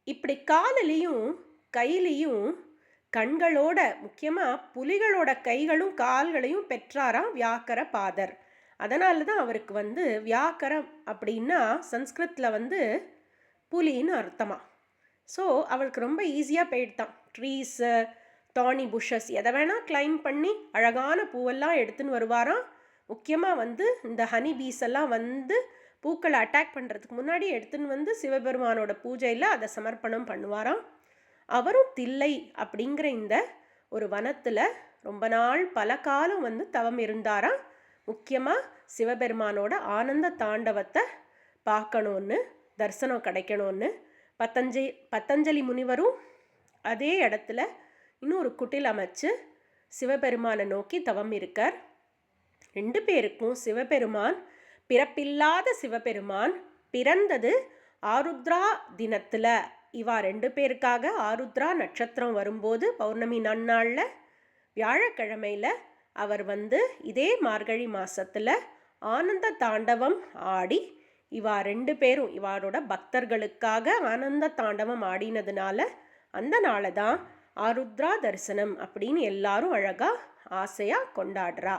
இப்படி காலிலையும் கையிலையும் கண்களோட முக்கியமாக புலிகளோட கைகளும் கால்களையும் பெற்றாராம் வியாக்கர பாதர். அதனால தான் அவருக்கு வியாக்கரம் அப்படின்னா சன்ஸ்கிருத்தில் புலின்னு அர்த்தமா. ஸோ அவருக்கு ரொம்ப ஈஸியாக போயிடுதான். ட்ரீஸு, தானி புஷஸ் எதை வேணால் கிளைம் பண்ணி அழகான பூவெல்லாம் எடுத்துன்னு வருவாராம். முக்கியமாக இந்த ஹனி பீஸ் எல்லாம் பூக்களை அட்டாக் பண்ணுறதுக்கு முன்னாடி எடுத்துன்னு சிவபெருமானோட பூஜையில் அதை சமர்ப்பணம் பண்ணுவாராம். அவரும் தில்லை அப்படிங்கிற இந்த ஒரு வனத்தில் ரொம்ப நாள் பல காலம் தவம் இருந்தாராம். முக்கியமாக சிவபெருமானோட ஆனந்த தாண்டவத்தை பார்க்கணுன்னு, தரிசனம் கிடைக்கணும்னு பத்தஞ்சலி முனிவரும் அதே இடத்துல இன்னொரு குட்டில் அமைச்சு சிவபெருமானை நோக்கி தவம் இருக்கார். 2 பேருக்கும் சிவபெருமான் பிறப்பில்லாத சிவபெருமான் பிறந்தது ஆருத்ரா தினத்தில். இவா 2 பேருக்காக ஆருத்ரா நட்சத்திரம் வரும்போது பௌர்ணமி நன்னாளில் வியாழக்கிழமையில் அவர் இதே மார்கழி மாதத்தில் ஆனந்த தாண்டவம் ஆடி இவா 2 பேரும் இவாரோட பக்தர்களுக்காக ஆனந்த தாண்டவம் ஆடினதுனால அந்த நாளை தான் ஆருத்ரா தரிசனம் அப்படின்னு எல்லாரும் அழகாக ஆசையாக கொண்டாடுறா.